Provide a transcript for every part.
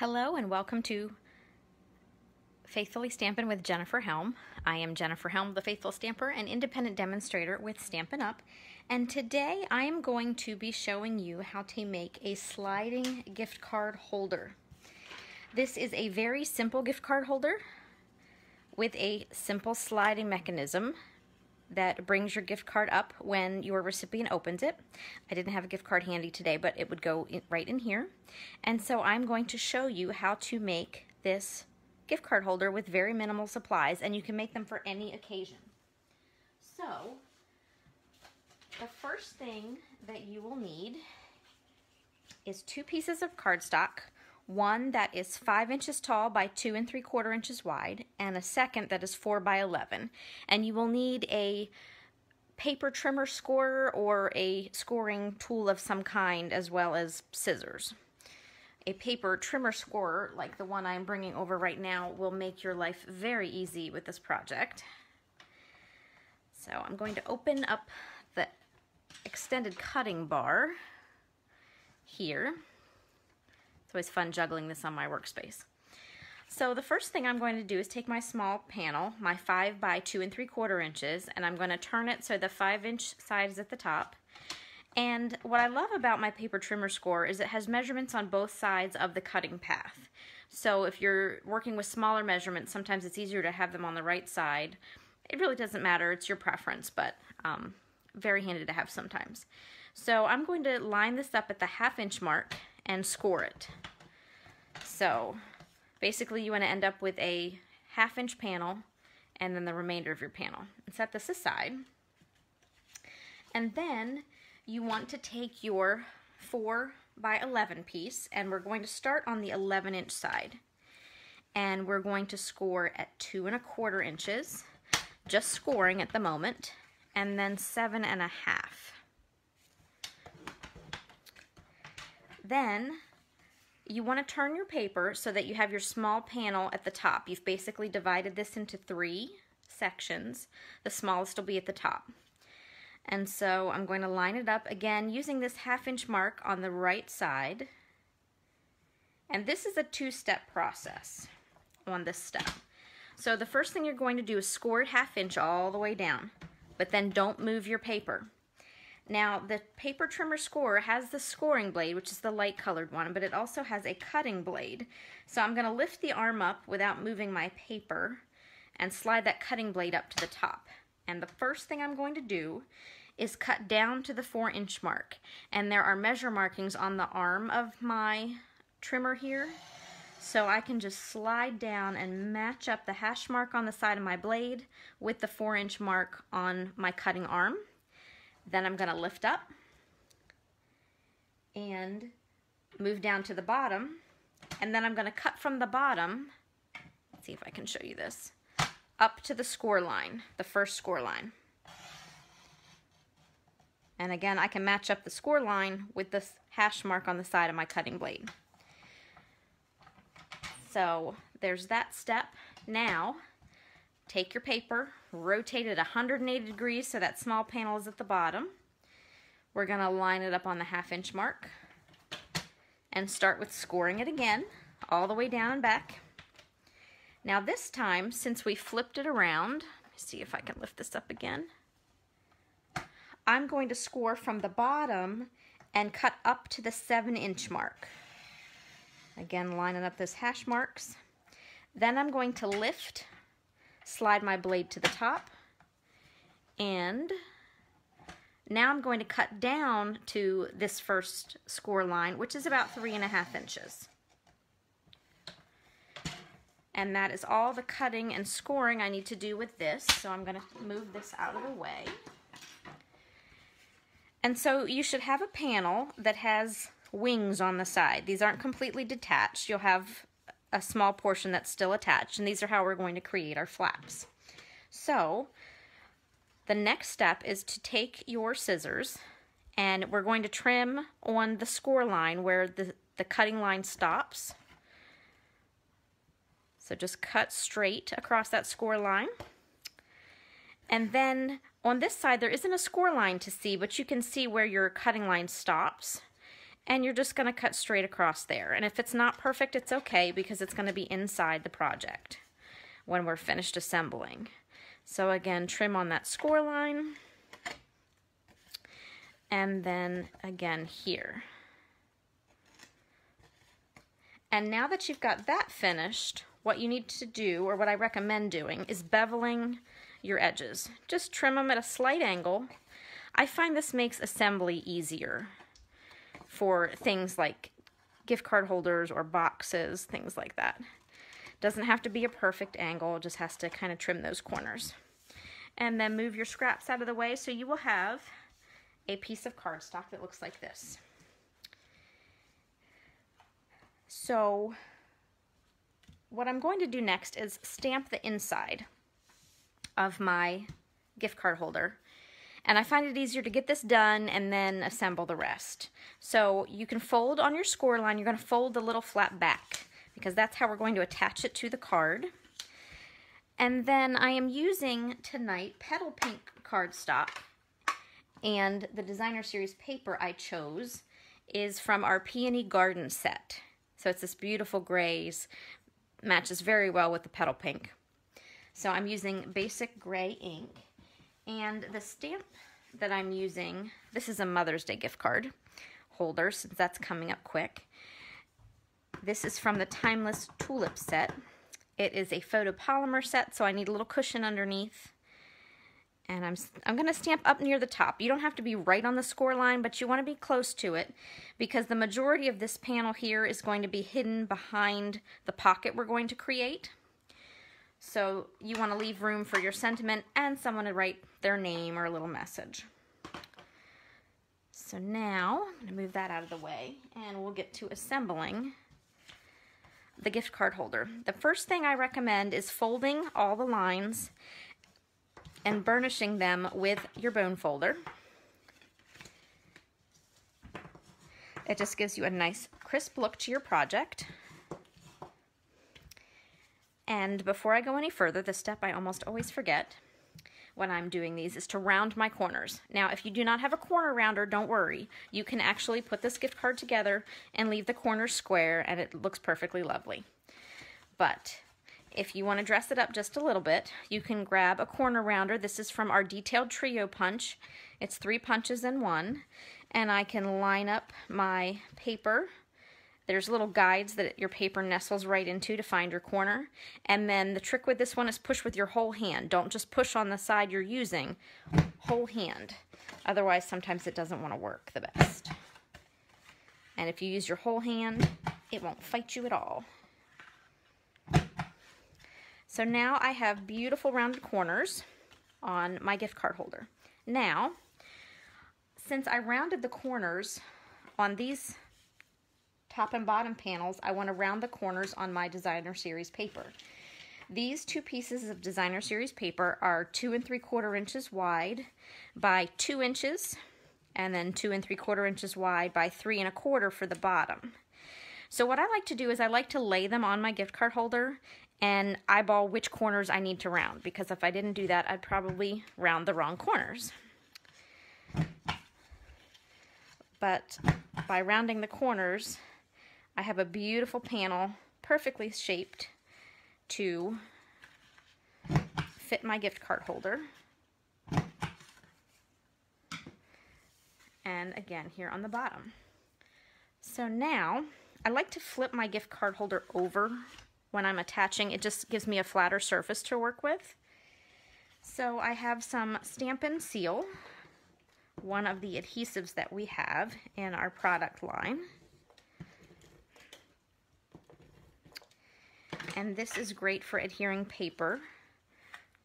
Hello and welcome to Faithfully Stampin' with Jennifer Helm. I am Jennifer Helm, the Faithful Stamper and independent demonstrator with Stampin' Up! And today I am going to be showing you how to make a sliding gift card holder. This is a very simple gift card holder with a simple sliding mechanism that brings your gift card up when your recipient opens it. I didn't have a gift card handy today, but it would go right in here. And so I'm going to show you how to make this gift card holder with very minimal supplies, and you can make them for any occasion. So, the first thing that you will need is 2 pieces of cardstock. One that is 5 inches tall by 2 3/4 inches wide, and a second that is 4 by 11. And you will need a paper trimmer scorer or a scoring tool of some kind, as well as scissors. A paper trimmer scorer, like the one I'm bringing over right now, will make your life very easy with this project. So I'm going to open up the extended cutting bar here. It's always fun juggling this on my workspace. So the first thing I'm going to do is take my small panel, my 5 by 2 3/4 inches, and I'm going to turn it so the 5-inch side is at the top. And what I love about my paper trimmer score is it has measurements on both sides of the cutting path. So if you're working with smaller measurements, sometimes it's easier to have them on the right side. It really doesn't matter, it's your preference, but very handy to have sometimes. So I'm going to line this up at the 1/2 inch mark and score it. So basically you want to end up with a 1/2 inch panel and then the remainder of your panel. And set this aside. And then you want to take your 4 by 11 piece, and we're going to start on the 11-inch side. And we're going to score at 2 1/4 inches, just scoring at the moment, and then 7 1/2. Then you want to turn your paper so that you have your small panel at the top. You've basically divided this into 3 sections. The smallest will be at the top. And so I'm going to line it up again using this 1/2 inch mark on the right side. And this is a 2-step process on this step. So the first thing you're going to do is score it 1/2 inch all the way down, but then don't move your paper. Now, the paper trimmer scorer has the scoring blade, which is the light colored one, but it also has a cutting blade. So I'm going to lift the arm up without moving my paper and slide that cutting blade up to the top. And the first thing I'm going to do is cut down to the 4-inch mark. And there are measure markings on the arm of my trimmer here. So I can just slide down and match up the hash mark on the side of my blade with the 4-inch mark on my cutting arm. Then I'm going to lift up and move down to the bottom, and then I'm going to cut from the bottom, let's see if I can show you this, up to the score line, the first score line. And again, I can match up the score line with this hash mark on the side of my cutting blade. So there's that step. Now, take your paper, rotate it 180 degrees so that small panel is at the bottom. We're going to line it up on the 1/2 inch mark and start with scoring it again, all the way down and back. Now this time, since we flipped it around, let me see if I can lift this up again. I'm going to score from the bottom and cut up to the 7-inch mark. Again, lining up those hash marks. Then I'm going to lift, slide my blade to the top, and now I'm going to cut down to this first score line, which is about 3 1/2 inches. And that is all the cutting and scoring I need to do with this, so I'm going to move this out of the way. And so you should have a panel that has wings on the side. These aren't completely detached. You'll have a small portion that's still attached, and these are how we're going to create our flaps. So the next step is to take your scissors, and we're going to trim on the score line where the cutting line stops. So just cut straight across that score line. And then on this side there isn't a score line to see, but you can see where your cutting line stops. and you're just going to cut straight across there. And if it's not perfect, it's okay, because it's going to be inside the project when we're finished assembling. So again, trim on that score line, and then again here. And now that you've got that finished, what you need to do, or what I recommend doing, is beveling your edges. Just trim them at a slight angle. I find this makes assembly easier for things like gift card holders or boxes, things like that. Doesn't have to be a perfect angle, it just has to kind of trim those corners. And then move your scraps out of the way, so you will have a piece of cardstock that looks like this. So what I'm going to do next is stamp the inside of my gift card holder. And I find it easier to get this done and then assemble the rest. So you can fold on your score line. You're going to fold the little flap back, because that's how we're going to attach it to the card. And then I am using tonight petal pink cardstock, and the Designer Series paper I chose is from our Peony Garden set. So it's this beautiful grays, matches very well with the petal pink. So I'm using basic gray ink, and the stamp that I'm using, this is a Mother's Day gift card holder, since that's coming up quick. This is from the Timeless Tulip set. It is a photopolymer set, so I need a little cushion underneath. And I'm going to stamp up near the top. You don't have to be right on the score line, but you want to be close to it, because the majority of this panel here is going to be hidden behind the pocket we're going to create. So you want to leave room for your sentiment and someone to write their name or a little message. So now I'm going to move that out of the way, and we'll get to assembling the gift card holder. The first thing I recommend is folding all the lines and burnishing them with your bone folder. It just gives you a nice crisp look to your project. And before I go any further, the step I almost always forget when I'm doing these is to round my corners. Now, if you do not have a corner rounder, don't worry. You can actually put this gift card together and leave the corners square, and it looks perfectly lovely. But if you want to dress it up just a little bit, you can grab a corner rounder. This is from our Detailed Trio punch. It's 3 punches in one, and I can line up my paper. There's little guides that your paper nestles right into to find your corner. And then the trick with this one is push with your whole hand. Don't just push on the side you're using, whole hand. Otherwise, sometimes it doesn't want to work the best. And if you use your whole hand, it won't fight you at all. So now I have beautiful rounded corners on my gift card holder. Now, since I rounded the corners on these top and bottom panels, I want to round the corners on my Designer Series paper. These 2 pieces of Designer Series paper are 2 3/4 inches wide by 2 inches, and then 2 3/4 inches wide by 3 1/4 for the bottom. So what I like to do is I like to lay them on my gift card holder and eyeball which corners I need to round, because if I didn't do that, I'd probably round the wrong corners. But by rounding the corners, I have a beautiful panel, perfectly shaped to fit my gift card holder. And again, here on the bottom. So now, I like to flip my gift card holder over when I'm attaching. It just gives me a flatter surface to work with. So I have some Stamp and Seal, one of the adhesives that we have in our product line. And this is great for adhering paper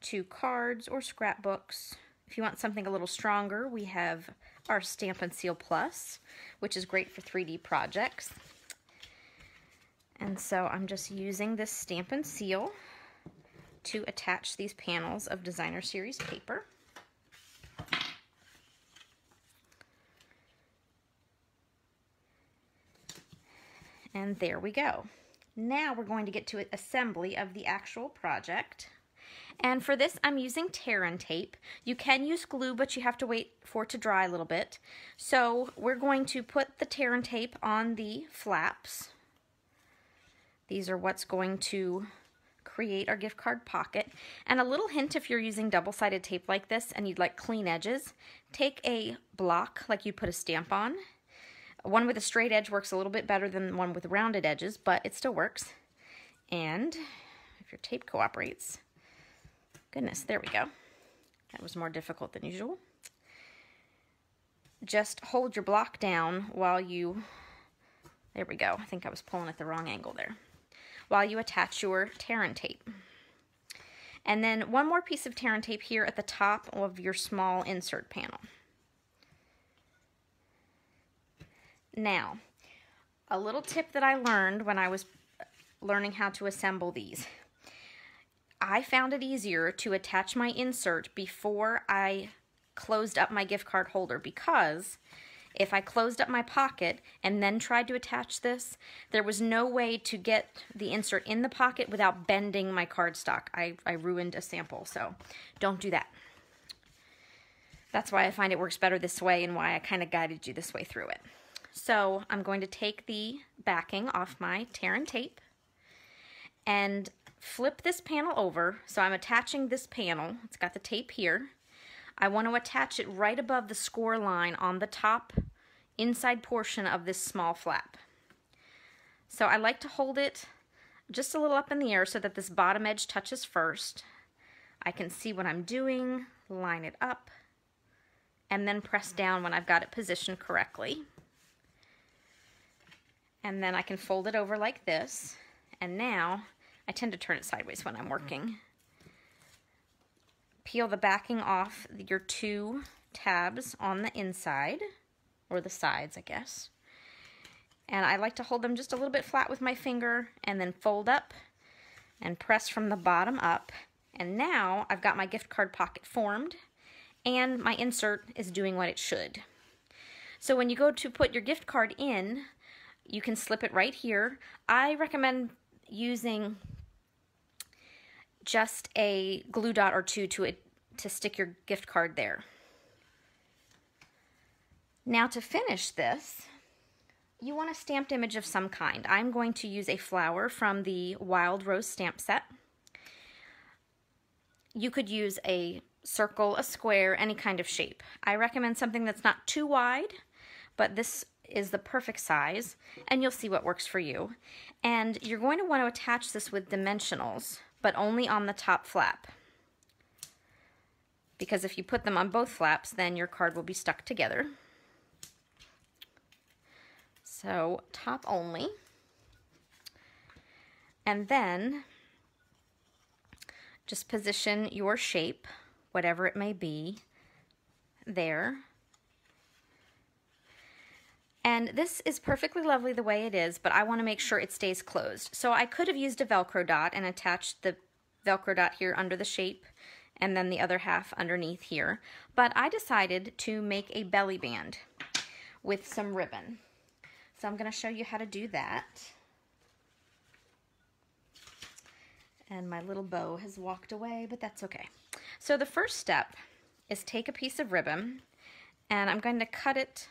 to cards or scrapbooks. If you want something a little stronger, we have our Stamp and Seal Plus, which is great for 3D projects. And so I'm just using this Stamp and Seal to attach these panels of Designer Series paper. And there we go. Now we're going to get to assembly of the actual project. And for this, I'm using tear and tape. You can use glue, but you have to wait for it to dry a little bit. So we're going to put the tear and tape on the flaps. These are what's going to create our gift card pocket. And a little hint, if you're using double-sided tape like this and you'd like clean edges, take a block like you'd put a stamp on. One with a straight edge works a little bit better than one with rounded edges, but it still works. And if your tape cooperates, goodness, there we go. That was more difficult than usual. Just hold your block down while you, there we go. I think I was pulling at the wrong angle there. While you attach your tear and tape. And then one more piece of tear and tape here at the top of your small insert panel. Now, a little tip that I learned when I was learning how to assemble these. I found it easier to attach my insert before I closed up my gift card holder, because if I closed up my pocket and then tried to attach this, there was no way to get the insert in the pocket without bending my cardstock. I ruined a sample, so don't do that. That's why I find it works better this way and why I kind of guided you this way through it. So I'm going to take the backing off my tear and tape and flip this panel over. So I'm attaching this panel. It's got the tape here. I want to attach it right above the score line on the top inside portion of this small flap. So I like to hold it just a little up in the air so that this bottom edge touches first. I can see what I'm doing, line it up, and then press down when I've got it positioned correctly. And then I can fold it over like this. And now, I tend to turn it sideways when I'm working. Peel the backing off your two tabs on the inside, or the sides, I guess. And I like to hold them just a little bit flat with my finger and then fold up and press from the bottom up. And now I've got my gift card pocket formed and my insert is doing what it should. So when you go to put your gift card in, you can slip it right here. I recommend using just a glue dot or two to stick your gift card there. Now to finish this, you want a stamped image of some kind. I'm going to use a flower from the Wild Rose stamp set. You could use a circle, a square, any kind of shape. I recommend something that's not too wide, but this is the perfect size, and you'll see what works for you. And you're going to want to attach this with dimensionals, but only on the top flap. Because if you put them on both flaps, then your card will be stuck together. So top only. And then just position your shape, whatever it may be, there. And this is perfectly lovely the way it is, but I want to make sure it stays closed. So I could have used a Velcro dot and attached the Velcro dot here under the shape and then the other half underneath here. But I decided to make a belly band with some ribbon. So I'm going to show you how to do that. And my little bow has walked away, but that's okay. So the first step is take a piece of ribbon, and I'm going to cut it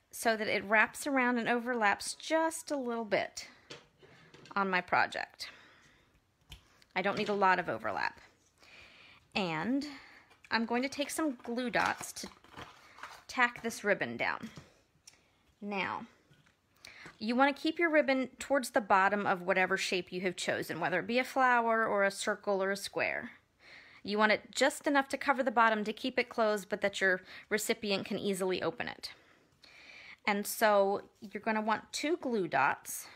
so that it wraps around and overlaps just a little bit on my project. I don't need a lot of overlap. And I'm going to take some glue dots to tack this ribbon down. Now, you want to keep your ribbon towards the bottom of whatever shape you have chosen, whether it be a flower or a circle or a square. You want it just enough to cover the bottom to keep it closed, but that your recipient can easily open it. And so you're going to want 2 glue dots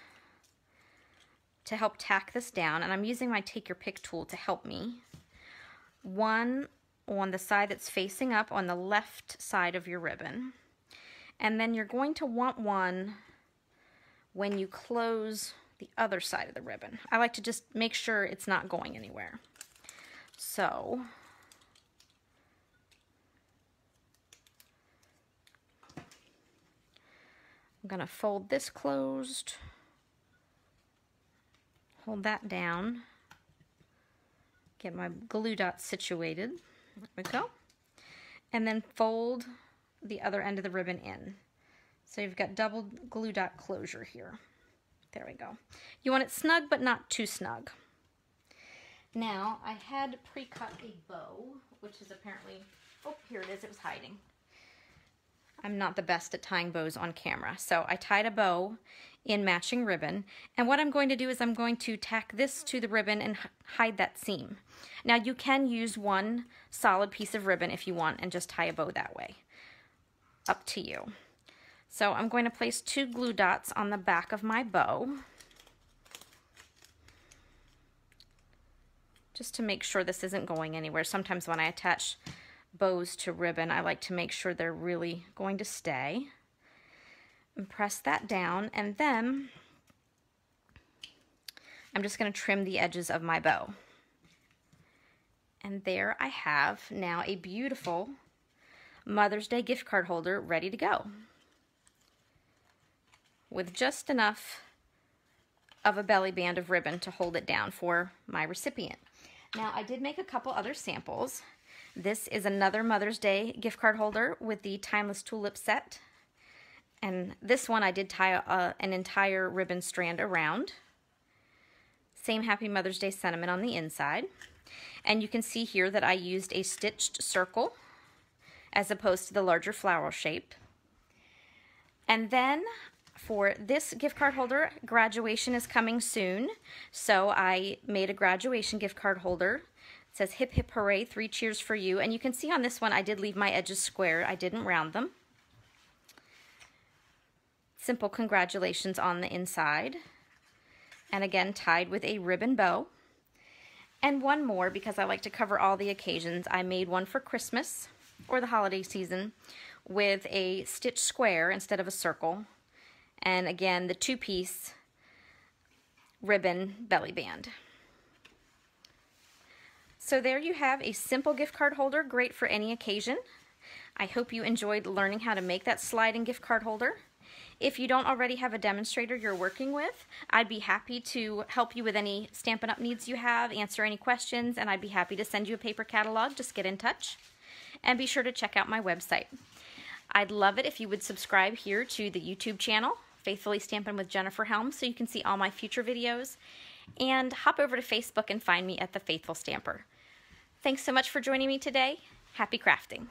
to help tack this down, and I'm using my Take Your Pick tool to help me. One on the side that's facing up on the left side of your ribbon. And then you're going to want one when you close the other side of the ribbon. I like to just make sure it's not going anywhere. So I'm going to fold this closed, hold that down, Get my glue dots situated. There we go. And then fold the other end of the ribbon in. So you've got double glue dot closure here. There we go. You want it snug, but not too snug. Now, I had pre-cut a bow, which is apparently, oh, here it is, it was hiding. I'm not the best at tying bows on camera. So I tied a bow in matching ribbon, and what I'm going to do is I'm going to tack this to the ribbon and hide that seam. Now you can use one solid piece of ribbon if you want and just tie a bow that way. Up to you. So I'm going to place 2 glue dots on the back of my bow, just to make sure this isn't going anywhere. Sometimes when I attach bows to ribbon, I like to make sure they're really going to stay. And press that down, and then I'm just going to trim the edges of my bow. And there I have now a beautiful Mother's Day gift card holder ready to go, with just enough of a belly band of ribbon to hold it down for my recipient. Now, I did make a couple other samples. This is another Mother's Day gift card holder with the Timeless Tulip set. And this one I did tie an entire ribbon strand around. Same Happy Mother's Day sentiment on the inside. And you can see here that I used a stitched circle as opposed to the larger floral shape. And then for this gift card holder, graduation is coming soon. So I made a graduation gift card holder. It says hip hip hooray, 3 cheers for you. And you can see on this one I did leave my edges square. I didn't round them. Simple congratulations on the inside. And again, tied with a ribbon bow. And one more, because I like to cover all the occasions. I made one for Christmas or the holiday season with a stitched square instead of a circle. And again, the 2-piece ribbon belly band. So there you have a simple gift card holder, great for any occasion. I hope you enjoyed learning how to make that sliding gift card holder. If you don't already have a demonstrator you're working with, I'd be happy to help you with any Stampin' Up! Needs you have, answer any questions, and I'd be happy to send you a paper catalog. Just get in touch. And be sure to check out my website. I'd love it if you would subscribe here to the YouTube channel, Faithfully Stampin' with Jennifer Helm, so you can see all my future videos. And hop over to Facebook and find me at The Faithful Stamper. Thanks so much for joining me today. Happy crafting.